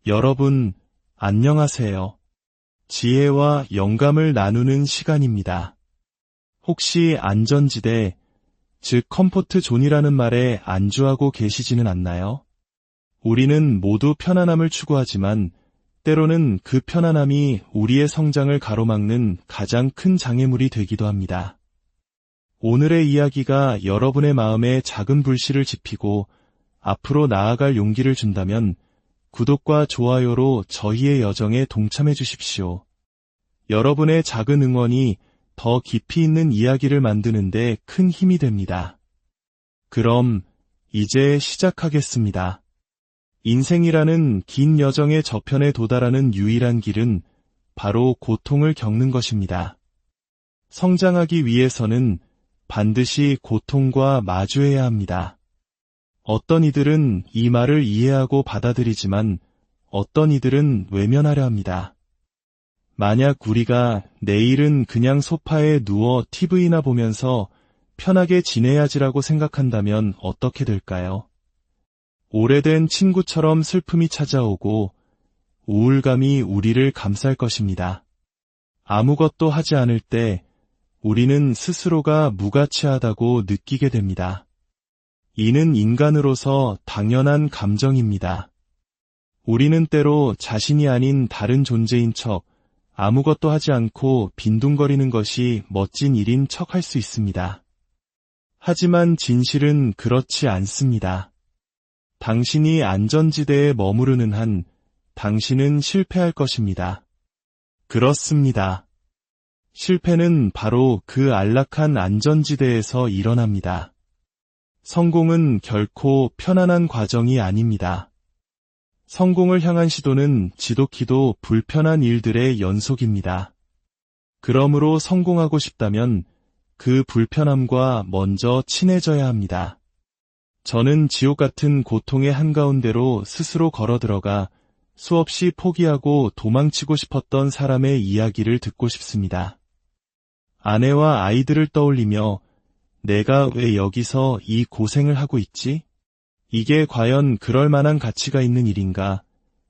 여러분, 안녕하세요. 지혜와 영감을 나누는 시간입니다. 혹시 안전지대, 즉 컴포트 존이라는 말에 안주하고 계시지는 않나요? 우리는 모두 편안함을 추구하지만 때로는 그 편안함이 우리의 성장을 가로막는 가장 큰 장애물이 되기도 합니다. 오늘의 이야기가 여러분의 마음에 작은 불씨를 지피고 앞으로 나아갈 용기를 준다면 구독과 좋아요로 저희의 여정에 동참해 주십시오. 여러분의 작은 응원이 더 깊이 있는 이야기를 만드는 데 큰 힘이 됩니다. 그럼 이제 시작하겠습니다. 인생이라는 긴 여정의 저편에 도달하는 유일한 길은 바로 고통을 겪는 것입니다. 성장하기 위해서는 반드시 고통과 마주해야 합니다. 어떤 이들은 이 말을 이해하고 받아들이지만 어떤 이들은 외면하려 합니다. 만약 우리가 내일은 그냥 소파에 누워 TV나 보면서 편하게 지내야지라고 생각한다면 어떻게 될까요? 오래된 친구처럼 슬픔이 찾아오고 우울감이 우리를 감쌀 것입니다. 아무것도 하지 않을 때 우리는 스스로가 무가치하다고 느끼게 됩니다. 이는 인간으로서 당연한 감정입니다. 우리는 때로 자신이 아닌 다른 존재인 척 아무것도 하지 않고 빈둥거리는 것이 멋진 일인 척 할 수 있습니다. 하지만 진실은 그렇지 않습니다. 당신이 안전지대에 머무르는 한 당신은 실패할 것입니다. 그렇습니다. 실패는 바로 그 안락한 안전지대에서 일어납니다. 성공은 결코 편안한 과정이 아닙니다. 성공을 향한 시도는 지독히도 불편한 일들의 연속입니다. 그러므로 성공하고 싶다면 그 불편함과 먼저 친해져야 합니다. 저는 지옥 같은 고통의 한가운데로 스스로 걸어들어가 수없이 포기하고 도망치고 싶었던 사람의 이야기를 듣고 싶습니다. 아내와 아이들을 떠올리며 내가 왜 여기서 이 고생을 하고 있지? 이게 과연 그럴 만한 가치가 있는 일인가?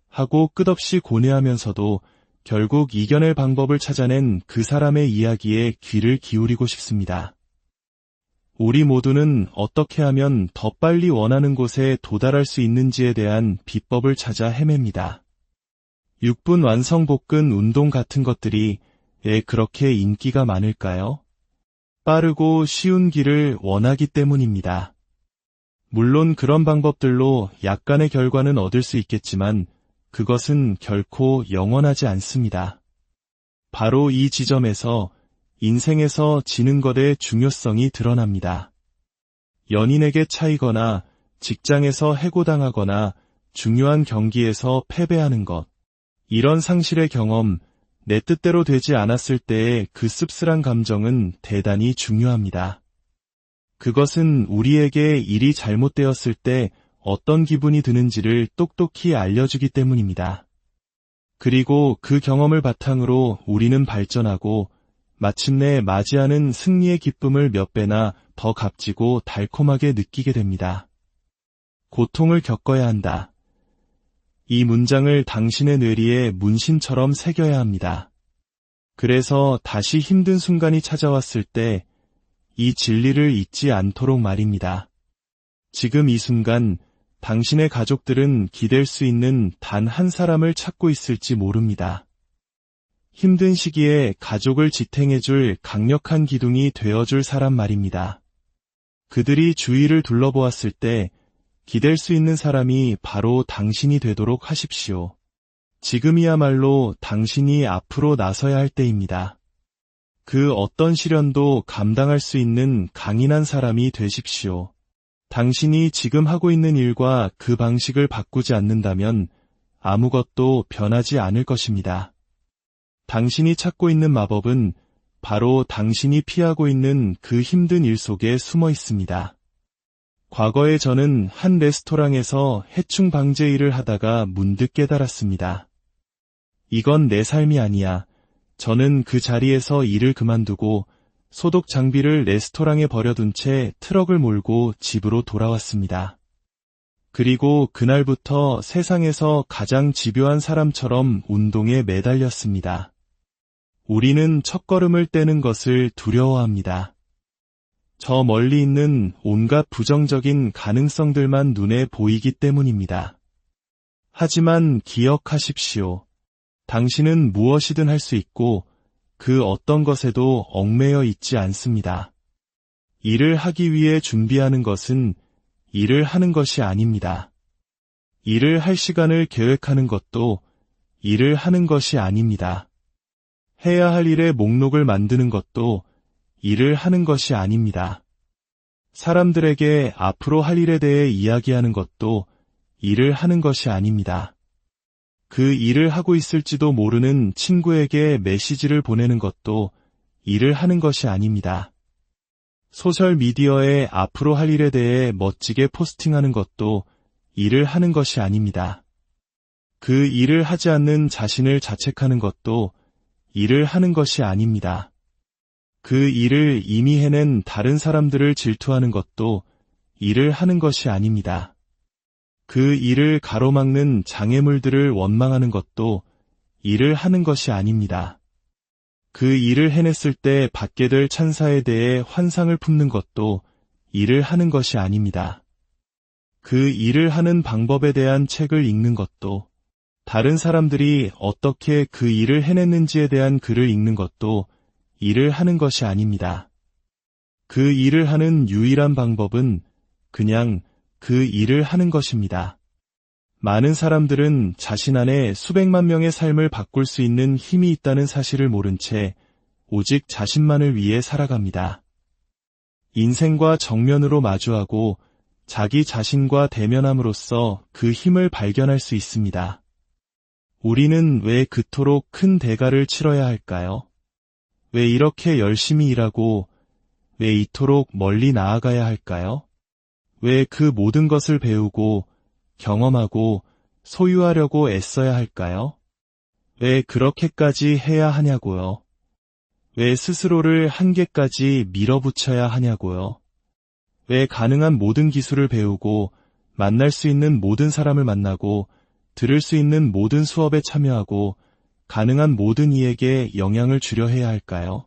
하고 끝없이 고뇌하면서도 결국 이겨낼 방법을 찾아낸 그 사람의 이야기에 귀를 기울이고 싶습니다. 우리 모두는 어떻게 하면 더 빨리 원하는 곳에 도달할 수 있는지에 대한 비법을 찾아 헤맵니다. 6분 완성복근 운동 같은 것들이 왜 그렇게 인기가 많을까요? 빠르고 쉬운 길을 원하기 때문입니다. 물론 그런 방법들로 약간의 결과는 얻을 수 있겠지만 그것은 결코 영원하지 않습니다. 바로 이 지점에서 인생에서 지는 것의 중요성이 드러납니다. 연인에게 차이거나 직장에서 해고당하거나 중요한 경기에서 패배하는 것. 이런 상실의 경험, 내 뜻대로 되지 않았을 때의 그 씁쓸한 감정은 대단히 중요합니다. 그것은 우리에게 일이 잘못되었을 때 어떤 기분이 드는지를 똑똑히 알려주기 때문입니다. 그리고 그 경험을 바탕으로 우리는 발전하고 마침내 맞이하는 승리의 기쁨을 몇 배나 더 값지고 달콤하게 느끼게 됩니다. 고통을 겪어야 한다. 이 문장을 당신의 뇌리에 문신처럼 새겨야 합니다. 그래서 다시 힘든 순간이 찾아왔을 때 이 진리를 잊지 않도록 말입니다. 지금 이 순간 당신의 가족들은 기댈 수 있는 단 한 사람을 찾고 있을지 모릅니다. 힘든 시기에 가족을 지탱해줄 강력한 기둥이 되어줄 사람 말입니다. 그들이 주위를 둘러보았을 때 기댈 수 있는 사람이 바로 당신이 되도록 하십시오. 지금이야말로 당신이 앞으로 나서야 할 때입니다. 그 어떤 시련도 감당할 수 있는 강인한 사람이 되십시오. 당신이 지금 하고 있는 일과 그 방식을 바꾸지 않는다면 아무것도 변하지 않을 것입니다. 당신이 찾고 있는 마법은 바로 당신이 피하고 있는 그 힘든 일 속에 숨어 있습니다. 과거에 저는 한 레스토랑에서 해충 방제 일을 하다가 문득 깨달았습니다. 이건 내 삶이 아니야. 저는 그 자리에서 일을 그만두고 소독 장비를 레스토랑에 버려둔 채 트럭을 몰고 집으로 돌아왔습니다. 그리고 그날부터 세상에서 가장 집요한 사람처럼 운동에 매달렸습니다. 우리는 첫걸음을 떼는 것을 두려워합니다. 저 멀리 있는 온갖 부정적인 가능성들만 눈에 보이기 때문입니다. 하지만 기억하십시오. 당신은 무엇이든 할 수 있고 그 어떤 것에도 얽매여 있지 않습니다. 일을 하기 위해 준비하는 것은 일을 하는 것이 아닙니다. 일을 할 시간을 계획하는 것도 일을 하는 것이 아닙니다. 해야 할 일의 목록을 만드는 것도 일을 하는 것이 아닙니다. 사람들에게 앞으로 할 일에 대해 이야기하는 것도 일을 하는 것이 아닙니다. 그 일을 하고 있을지도 모르는 친구에게 메시지를 보내는 것도 일을 하는 것이 아닙니다. 소셜미디어에 앞으로 할 일에 대해 멋지게 포스팅하는 것도 일을 하는 것이 아닙니다. 그 일을 하지 않는 자신을 자책하는 것도 일을 하는 것이 아닙니다. 그 일을 이미 해낸 다른 사람들을 질투하는 것도 일을 하는 것이 아닙니다. 그 일을 가로막는 장애물들을 원망하는 것도 일을 하는 것이 아닙니다. 그 일을 해냈을 때 받게 될 찬사에 대해 환상을 품는 것도 일을 하는 것이 아닙니다. 그 일을 하는 방법에 대한 책을 읽는 것도, 다른 사람들이 어떻게 그 일을 해냈는지에 대한 글을 읽는 것도 일을 하는 것이 아닙니다. 그 일을 하는 유일한 방법은 그냥 그 일을 하는 것입니다. 많은 사람들은 자신 안에 수백만 명의 삶을 바꿀 수 있는 힘이 있다는 사실을 모른 채 오직 자신만을 위해 살아갑니다. 인생과 정면으로 마주하고 자기 자신과 대면함으로써 그 힘을 발견할 수 있습니다. 우리는 왜 그토록 큰 대가를 치러야 할까요? 왜 이렇게 열심히 일하고 왜 이토록 멀리 나아가야 할까요? 왜 그 모든 것을 배우고 경험하고 소유하려고 애써야 할까요? 왜 그렇게까지 해야 하냐고요? 왜 스스로를 한계까지 밀어붙여야 하냐고요? 왜 가능한 모든 기술을 배우고 만날 수 있는 모든 사람을 만나고 들을 수 있는 모든 수업에 참여하고 가능한 모든 이에게 영향을 주려 해야 할까요?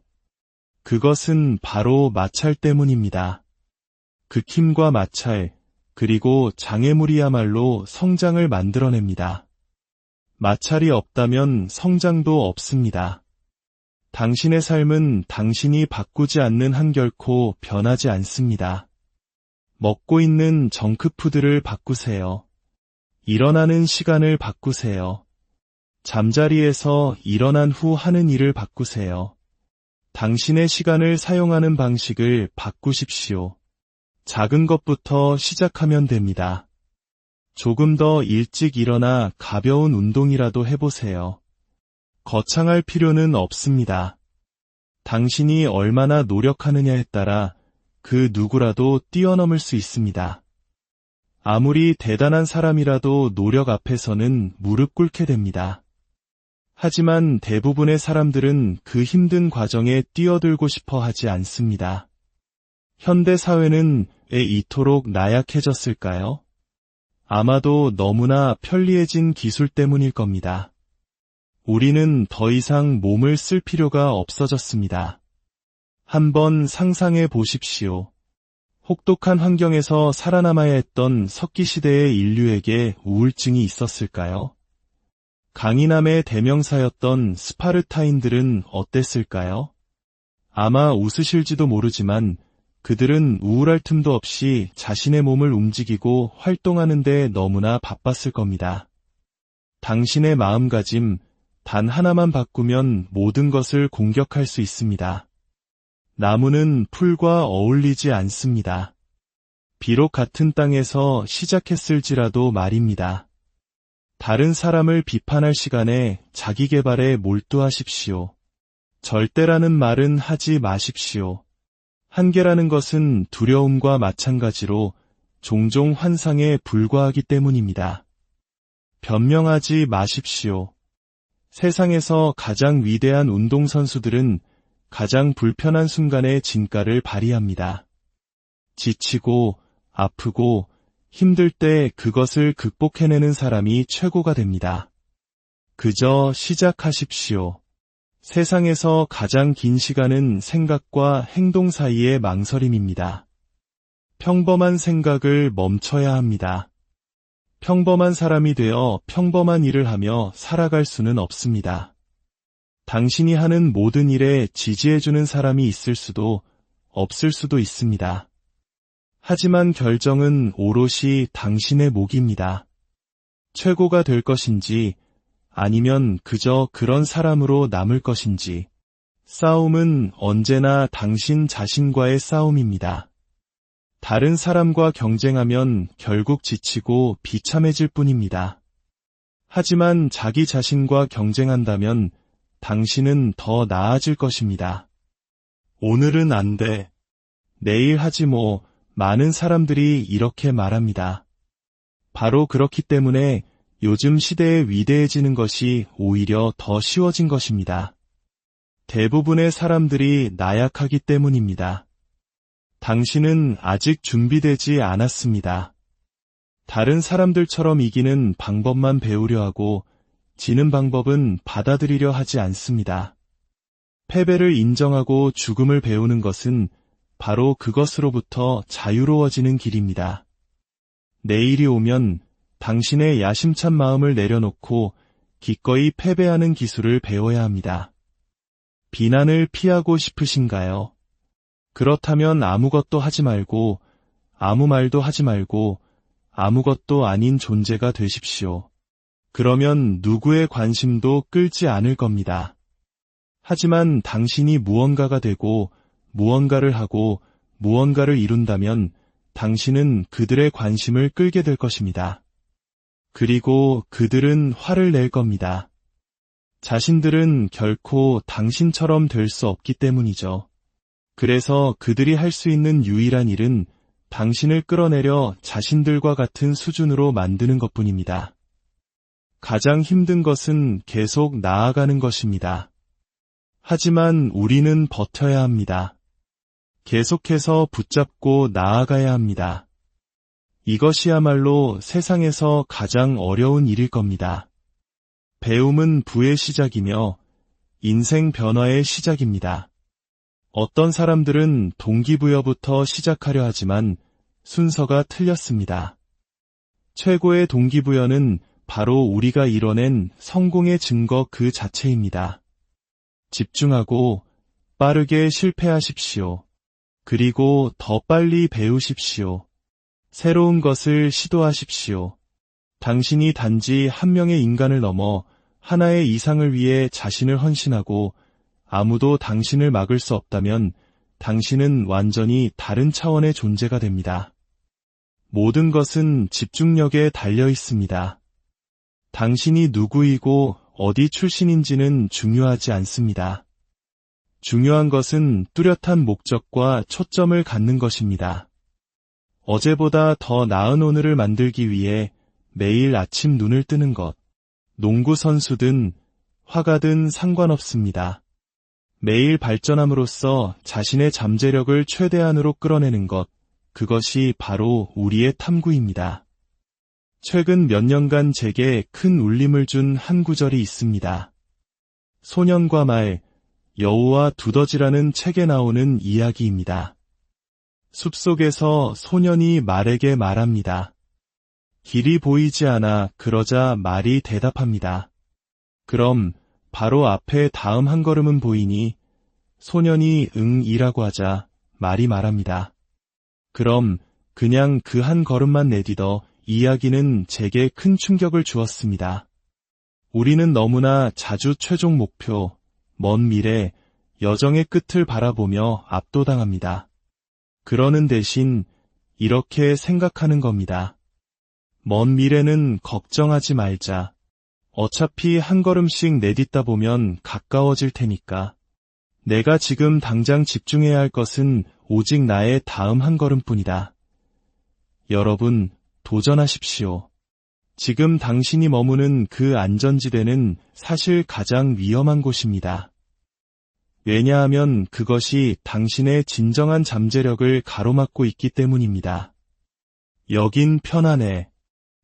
그것은 바로 마찰 때문입니다. 극힘과 마찰, 그리고 장애물이야말로 성장을 만들어냅니다. 마찰이 없다면 성장도 없습니다. 당신의 삶은 당신이 바꾸지 않는 한 결코 변하지 않습니다. 먹고 있는 정크푸드를 바꾸세요. 일어나는 시간을 바꾸세요. 잠자리에서 일어난 후 하는 일을 바꾸세요. 당신의 시간을 사용하는 방식을 바꾸십시오. 작은 것부터 시작하면 됩니다. 조금 더 일찍 일어나 가벼운 운동이라도 해보세요. 거창할 필요는 없습니다. 당신이 얼마나 노력하느냐에 따라 그 누구라도 뛰어넘을 수 있습니다. 아무리 대단한 사람이라도 노력 앞에서는 무릎 꿇게 됩니다. 하지만 대부분의 사람들은 그 힘든 과정에 뛰어들고 싶어 하지 않습니다. 현대 사회는 왜 이토록 나약해졌을까요? 아마도 너무나 편리해진 기술 때문일 겁니다. 우리는 더 이상 몸을 쓸 필요가 없어졌습니다. 한번 상상해 보십시오. 혹독한 환경에서 살아남아야 했던 석기시대의 인류에게 우울증이 있었을까요? 강인함의 대명사였던 스파르타인들은 어땠을까요? 아마 웃으실지도 모르지만 그들은 우울할 틈도 없이 자신의 몸을 움직이고 활동하는 데 너무나 바빴을 겁니다. 당신의 마음가짐 단 하나만 바꾸면 모든 것을 공격할 수 있습니다. 나무는 풀과 어울리지 않습니다. 비록 같은 땅에서 시작했을지라도 말입니다. 다른 사람을 비판할 시간에 자기 개발에 몰두하십시오. 절대라는 말은 하지 마십시오. 한계라는 것은 두려움과 마찬가지로 종종 환상에 불과하기 때문입니다. 변명하지 마십시오. 세상에서 가장 위대한 운동선수들은 가장 불편한 순간에 진가를 발휘합니다. 지치고 아프고 힘들 때 그것을 극복해내는 사람이 최고가 됩니다. 그저 시작하십시오. 세상에서 가장 긴 시간은 생각과 행동 사이의 망설임입니다. 평범한 생각을 멈춰야 합니다. 평범한 사람이 되어 평범한 일을 하며 살아갈 수는 없습니다. 당신이 하는 모든 일에 지지해주는 사람이 있을 수도 없을 수도 있습니다. 하지만 결정은 오롯이 당신의 몫입니다. 최고가 될 것인지 아니면 그저 그런 사람으로 남을 것인지 싸움은 언제나 당신 자신과의 싸움입니다. 다른 사람과 경쟁하면 결국 지치고 비참해질 뿐입니다. 하지만 자기 자신과 경쟁한다면 당신은 더 나아질 것입니다. 오늘은 안 돼. 내일 하지 뭐. 많은 사람들이 이렇게 말합니다. 바로 그렇기 때문에 요즘 시대에 위대해지는 것이 오히려 더 쉬워진 것입니다. 대부분의 사람들이 나약하기 때문입니다. 당신은 아직 준비되지 않았습니다. 다른 사람들처럼 이기는 방법만 배우려 하고 지는 방법은 받아들이려 하지 않습니다. 패배를 인정하고 죽음을 배우는 것은 바로 그것으로부터 자유로워지는 길입니다. 내일이 오면 당신의 야심찬 마음을 내려놓고 기꺼이 패배하는 기술을 배워야 합니다. 비난을 피하고 싶으신가요? 그렇다면 아무것도 하지 말고 아무 말도 하지 말고 아무것도 아닌 존재가 되십시오. 그러면 누구의 관심도 끌지 않을 겁니다. 하지만 당신이 무언가가 되고 무언가를 하고 무언가를 이룬다면 당신은 그들의 관심을 끌게 될 것입니다. 그리고 그들은 화를 낼 겁니다. 자신들은 결코 당신처럼 될 수 없기 때문이죠. 그래서 그들이 할 수 있는 유일한 일은 당신을 끌어내려 자신들과 같은 수준으로 만드는 것뿐입니다. 가장 힘든 것은 계속 나아가는 것입니다. 하지만 우리는 버텨야 합니다. 계속해서 붙잡고 나아가야 합니다. 이것이야말로 세상에서 가장 어려운 일일 겁니다. 배움은 부의 시작이며 인생 변화의 시작입니다. 어떤 사람들은 동기부여부터 시작하려 하지만 순서가 틀렸습니다. 최고의 동기부여는 바로 우리가 이뤄낸 성공의 증거 그 자체입니다. 집중하고 빠르게 실패하십시오. 그리고 더 빨리 배우십시오. 새로운 것을 시도하십시오. 당신이 단지 한 명의 인간을 넘어 하나의 이상을 위해 자신을 헌신하고 아무도 당신을 막을 수 없다면 당신은 완전히 다른 차원의 존재가 됩니다. 모든 것은 집중력에 달려 있습니다. 당신이 누구이고 어디 출신인지는 중요하지 않습니다. 중요한 것은 뚜렷한 목적과 초점을 갖는 것입니다. 어제보다 더 나은 오늘을 만들기 위해 매일 아침 눈을 뜨는 것, 농구 선수든 화가든 상관없습니다. 매일 발전함으로써 자신의 잠재력을 최대한으로 끌어내는 것, 그것이 바로 우리의 탐구입니다. 최근 몇 년간 제게 큰 울림을 준 한 구절이 있습니다. 소년과 말, 여우와 두더지라는 책에 나오는 이야기입니다. 숲속에서 소년이 말에게 말합니다. 길이 보이지 않아 그러자 말이 대답합니다. 그럼 바로 앞에 다음 한 걸음은 보이니 소년이 응이라고 하자 말이 말합니다. 그럼 그냥 그 한 걸음만 내디뎌 이야기는 제게 큰 충격을 주었습니다. 우리는 너무나 자주 최종 목표, 먼 미래, 여정의 끝을 바라보며 압도당합니다. 그러는 대신 이렇게 생각하는 겁니다. 먼 미래는 걱정하지 말자. 어차피 한 걸음씩 내딛다 보면 가까워질 테니까. 내가 지금 당장 집중해야 할 것은 오직 나의 다음 한 걸음뿐이다. 여러분, 도전하십시오. 지금 당신이 머무는 그 안전지대는 사실 가장 위험한 곳입니다. 왜냐하면 그것이 당신의 진정한 잠재력을 가로막고 있기 때문입니다. 여긴 편안해.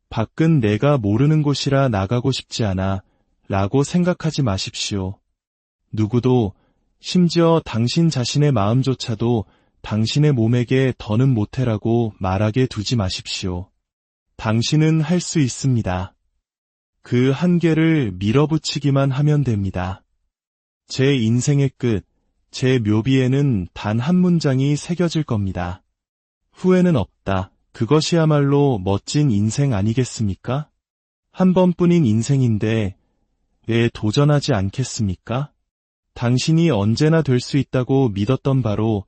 밖은 내가 모르는 곳이라 나가고 싶지 않아 라고 생각하지 마십시오. 누구도, 심지어 당신 자신의 마음조차도 당신의 몸에게 더는 못해라고 말하게 두지 마십시오. 당신은 할 수 있습니다. 그 한계를 밀어붙이기만 하면 됩니다. 제 인생의 끝, 제 묘비에는 단 한 문장이 새겨질 겁니다. 후회는 없다. 그것이야말로 멋진 인생 아니겠습니까? 한 번뿐인 인생인데 왜 도전하지 않겠습니까? 당신이 언제나 될 수 있다고 믿었던 바로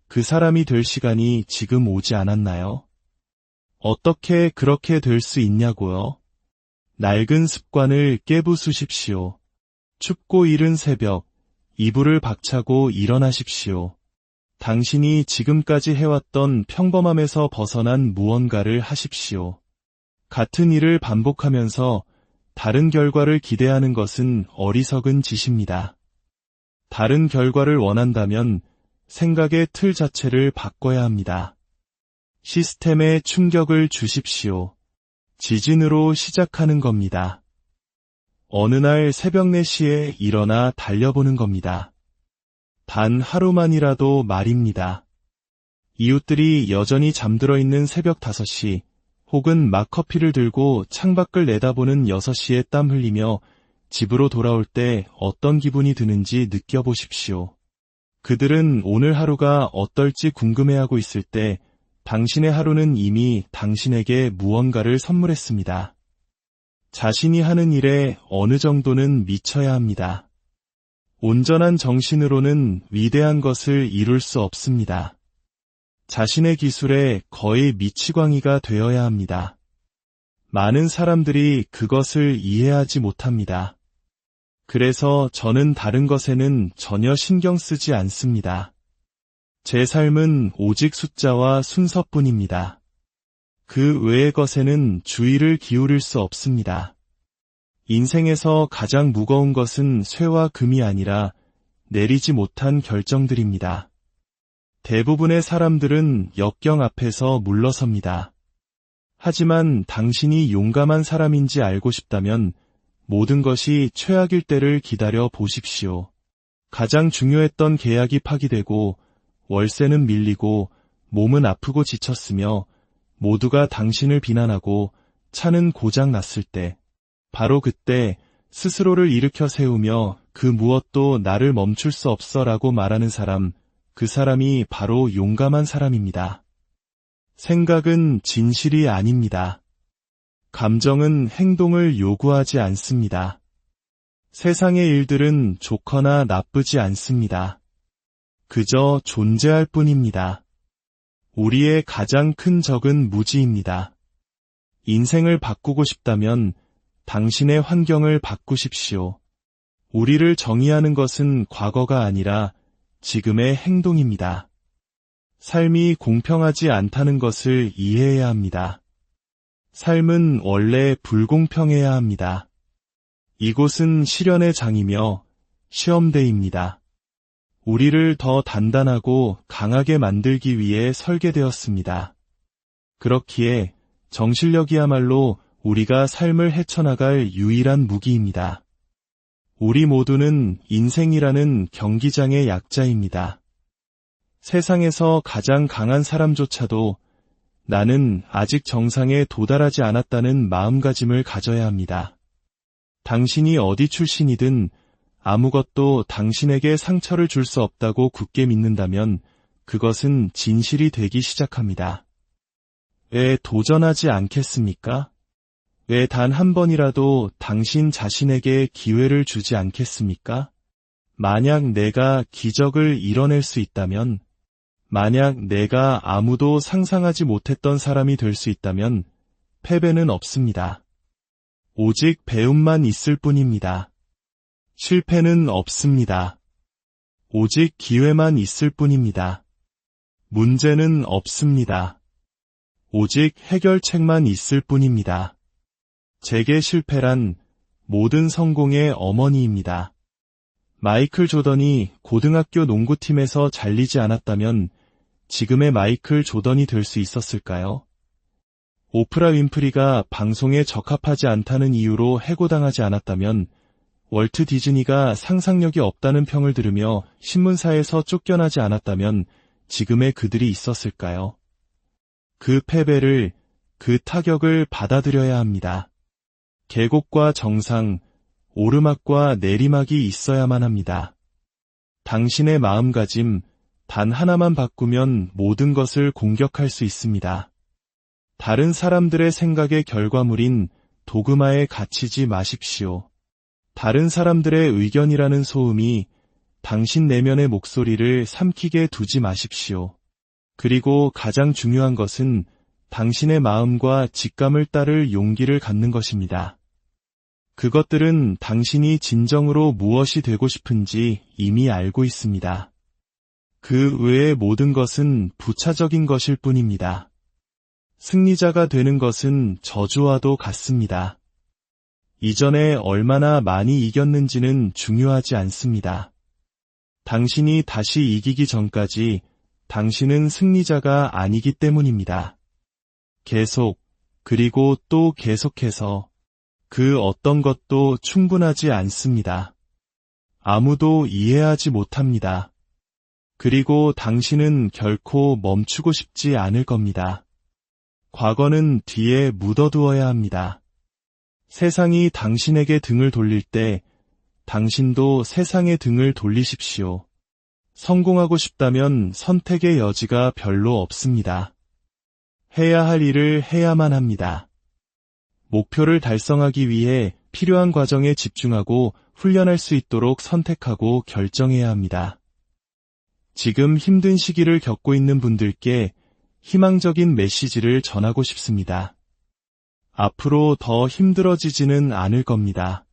그 사람이 될 시간이 지금 오지 않았나요? 어떻게 그렇게 될 수 있냐고요? 낡은 습관을 깨부수십시오. 춥고 이른 새벽, 이불을 박차고 일어나십시오. 당신이 지금까지 해왔던 평범함에서 벗어난 무언가를 하십시오. 같은 일을 반복하면서 다른 결과를 기대하는 것은 어리석은 짓입니다. 다른 결과를 원한다면 생각의 틀 자체를 바꿔야 합니다. 시스템에 충격을 주십시오. 지진으로 시작하는 겁니다. 어느 날 새벽 4시에 일어나 달려보는 겁니다. 단 하루만이라도 말입니다. 이웃들이 여전히 잠들어 있는 새벽 5시, 혹은 막 커피를 들고 창밖을 내다보는 6시에 땀 흘리며 집으로 돌아올 때 어떤 기분이 드는지 느껴보십시오. 그들은 오늘 하루가 어떨지 궁금해하고 있을 때 당신의 하루는 이미 당신에게 무언가를 선물했습니다. 자신이 하는 일에 어느 정도는 미쳐야 합니다. 온전한 정신으로는 위대한 것을 이룰 수 없습니다. 자신의 기술에 거의 미치광이가 되어야 합니다. 많은 사람들이 그것을 이해하지 못합니다. 그래서 저는 다른 것에는 전혀 신경 쓰지 않습니다. 제 삶은 오직 숫자와 순서뿐입니다. 그 외의 것에는 주의를 기울일 수 없습니다. 인생에서 가장 무거운 것은 쇠와 금이 아니라 내리지 못한 결정들입니다. 대부분의 사람들은 역경 앞에서 물러섭니다. 하지만 당신이 용감한 사람인지 알고 싶다면 모든 것이 최악일 때를 기다려 보십시오. 가장 중요했던 계약이 파기되고 월세는 밀리고 몸은 아프고 지쳤으며 모두가 당신을 비난하고 차는 고장 났을 때, 바로 그때 스스로를 일으켜 세우며 그 무엇도 나를 멈출 수 없어라고 말하는 사람, 그 사람이 바로 용감한 사람입니다. 생각은 진실이 아닙니다. 감정은 행동을 요구하지 않습니다. 세상의 일들은 좋거나 나쁘지 않습니다. 그저 존재할 뿐입니다. 우리의 가장 큰 적은 무지입니다. 인생을 바꾸고 싶다면 당신의 환경을 바꾸십시오. 우리를 정의하는 것은 과거가 아니라 지금의 행동입니다. 삶이 공평하지 않다는 것을 이해해야 합니다. 삶은 원래 불공평해야 합니다. 이곳은 실현의 장이며 시험대입니다. 우리를 더 단단하고 강하게 만들기 위해 설계되었습니다. 그렇기에 정신력이야말로 우리가 삶을 헤쳐나갈 유일한 무기입니다. 우리 모두는 인생이라는 경기장의 약자입니다. 세상에서 가장 강한 사람조차도 나는 아직 정상에 도달하지 않았다는 마음가짐을 가져야 합니다. 당신이 어디 출신이든 아무것도 당신에게 상처를 줄 수 없다고 굳게 믿는다면 그것은 진실이 되기 시작합니다. 왜 도전하지 않겠습니까? 왜 단 한 번이라도 당신 자신에게 기회를 주지 않겠습니까? 만약 내가 기적을 이뤄낼 수 있다면, 만약 내가 아무도 상상하지 못했던 사람이 될 수 있다면 패배는 없습니다. 오직 배움만 있을 뿐입니다. 실패는 없습니다. 오직 기회만 있을 뿐입니다. 문제는 없습니다. 오직 해결책만 있을 뿐입니다. 제게 실패란 모든 성공의 어머니입니다. 마이클 조던이 고등학교 농구팀에서 잘리지 않았다면 지금의 마이클 조던이 될 수 있었을까요? 오프라 윈프리가 방송에 적합하지 않다는 이유로 해고당하지 않았다면 월트 디즈니가 상상력이 없다는 평을 들으며 신문사에서 쫓겨나지 않았다면 지금의 그들이 있었을까요? 그 패배를, 그 타격을 받아들여야 합니다. 계곡과 정상, 오르막과 내리막이 있어야만 합니다. 당신의 마음가짐, 단 하나만 바꾸면 모든 것을 공격할 수 있습니다. 다른 사람들의 생각의 결과물인 도그마에 갇히지 마십시오. 다른 사람들의 의견이라는 소음이 당신 내면의 목소리를 삼키게 두지 마십시오. 그리고 가장 중요한 것은 당신의 마음과 직감을 따를 용기를 갖는 것입니다. 그것들은 당신이 진정으로 무엇이 되고 싶은지 이미 알고 있습니다. 그 외의 모든 것은 부차적인 것일 뿐입니다. 승리자가 되는 것은 저주와도 같습니다. 이전에 얼마나 많이 이겼는지는 중요하지 않습니다. 당신이 다시 이기기 전까지 당신은 승리자가 아니기 때문입니다. 계속, 그리고 또 계속해서 그 어떤 것도 충분하지 않습니다. 아무도 이해하지 못합니다. 그리고 당신은 결코 멈추고 싶지 않을 겁니다. 과거는 뒤에 묻어두어야 합니다. 세상이 당신에게 등을 돌릴 때 당신도 세상의 등을 돌리십시오. 성공하고 싶다면 선택의 여지가 별로 없습니다. 해야 할 일을 해야만 합니다. 목표를 달성하기 위해 필요한 과정에 집중하고 훈련할 수 있도록 선택하고 결정해야 합니다. 지금 힘든 시기를 겪고 있는 분들께 희망적인 메시지를 전하고 싶습니다. 앞으로 더 힘들어지지는 않을 겁니다.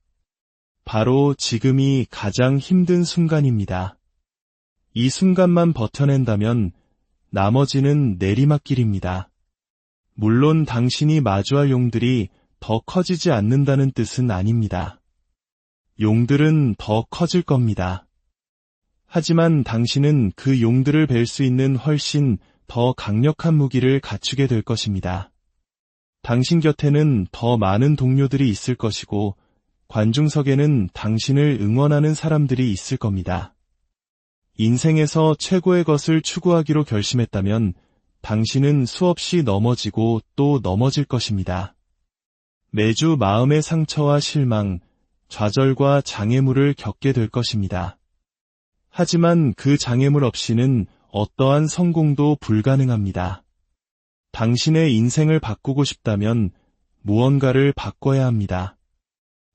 바로 지금이 가장 힘든 순간입니다. 이 순간만 버텨낸다면 나머지는 내리막길입니다. 물론 당신이 마주할 용들이 더 커지지 않는다는 뜻은 아닙니다. 용들은 더 커질 겁니다. 하지만 당신은 그 용들을 뵐 수 있는 훨씬 더 강력한 무기를 갖추게 될 것입니다. 당신 곁에는 더 많은 동료들이 있을 것이고 관중석에는 당신을 응원하는 사람들이 있을 겁니다. 인생에서 최고의 것을 추구하기로 결심했다면 당신은 수없이 넘어지고 또 넘어질 것입니다. 매주 마음의 상처와 실망, 좌절과 장애물을 겪게 될 것입니다. 하지만 그 장애물 없이는 어떠한 성공도 불가능합니다. 당신의 인생을 바꾸고 싶다면 무언가를 바꿔야 합니다.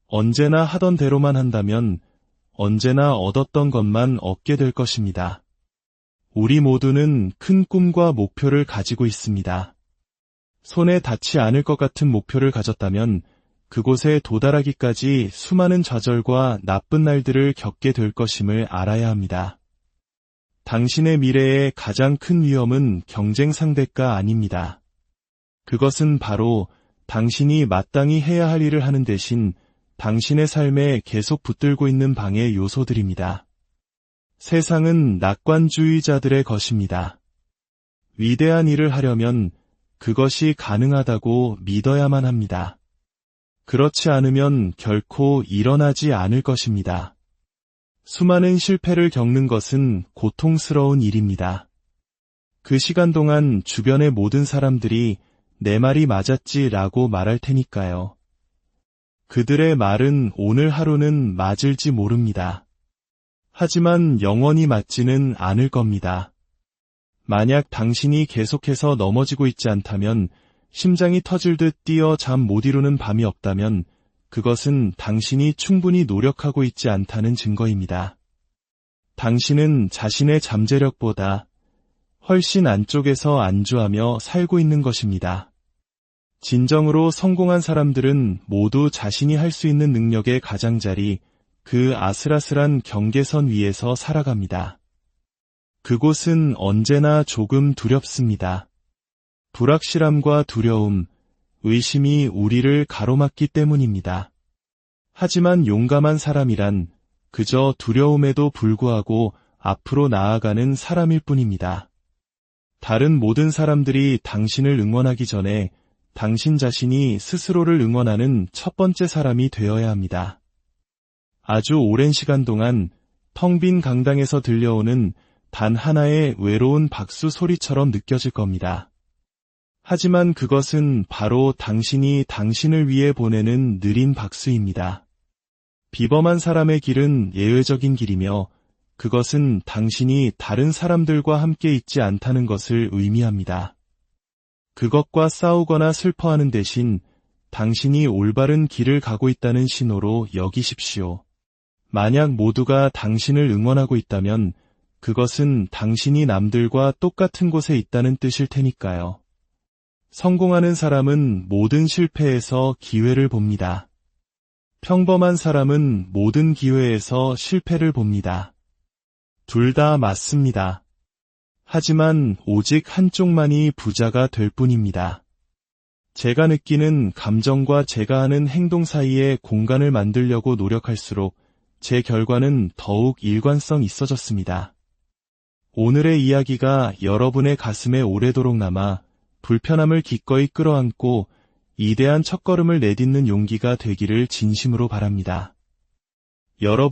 언제나 하던 대로만 한다면 언제나 얻었던 것만 얻게 될 것입니다. 우리 모두는 큰 꿈과 목표를 가지고 있습니다. 손에 닿지 않을 것 같은 목표를 가졌다면 그곳에 도달하기까지 수많은 좌절과 나쁜 날들을 겪게 될 것임을 알아야 합니다. 당신의 미래의 가장 큰 위험은 경쟁 상대가 아닙니다. 그것은 바로 당신이 마땅히 해야 할 일을 하는 대신 당신의 삶에 계속 붙들고 있는 방해 요소들입니다. 세상은 낙관주의자들의 것입니다. 위대한 일을 하려면 그것이 가능하다고 믿어야만 합니다. 그렇지 않으면 결코 일어나지 않을 것입니다. 수많은 실패를 겪는 것은 고통스러운 일입니다. 그 시간 동안 주변의 모든 사람들이 내 말이 맞았지라고 말할 테니까요. 그들의 말은 오늘 하루는 맞을지 모릅니다. 하지만 영원히 맞지는 않을 겁니다. 만약 당신이 계속해서 넘어지고 있지 않다면 심장이 터질 듯 뛰어 잠 못 이루는 밤이 없다면 그것은 당신이 충분히 노력하고 있지 않다는 증거입니다. 당신은 자신의 잠재력보다 훨씬 안쪽에서 안주하며 살고 있는 것입니다. 진정으로 성공한 사람들은 모두 자신이 할 수 있는 능력의 가장자리, 그 아슬아슬한 경계선 위에서 살아갑니다. 그곳은 언제나 조금 두렵습니다. 불확실함과 두려움, 의심이 우리를 가로막기 때문입니다. 하지만 용감한 사람이란 그저 두려움에도 불구하고 앞으로 나아가는 사람일 뿐입니다. 다른 모든 사람들이 당신을 응원하기 전에 당신 자신이 스스로를 응원하는 첫 번째 사람이 되어야 합니다. 아주 오랜 시간 동안 텅 빈 강당에서 들려오는 단 하나의 외로운 박수 소리처럼 느껴질 겁니다. 하지만 그것은 바로 당신이 당신을 위해 보내는 느린 박수입니다. 비범한 사람의 길은 예외적인 길이며 그것은 당신이 다른 사람들과 함께 있지 않다는 것을 의미합니다. 그것과 싸우거나 슬퍼하는 대신 당신이 올바른 길을 가고 있다는 신호로 여기십시오. 만약 모두가 당신을 응원하고 있다면 그것은 당신이 남들과 똑같은 곳에 있다는 뜻일 테니까요. 성공하는 사람은 모든 실패에서 기회를 봅니다. 평범한 사람은 모든 기회에서 실패를 봅니다. 둘 다 맞습니다. 하지만 오직 한쪽만이 부자가 될 뿐입니다. 제가 느끼는 감정과 제가 하는 행동 사이에 공간을 만들려고 노력할수록 제 결과는 더욱 일관성 있어졌습니다. 오늘의 이야기가 여러분의 가슴에 오래도록 남아 불편함을 기꺼이 끌어안고 이대한 첫걸음을 내딛는 용기가 되기를 진심으로 바랍니다. 여러분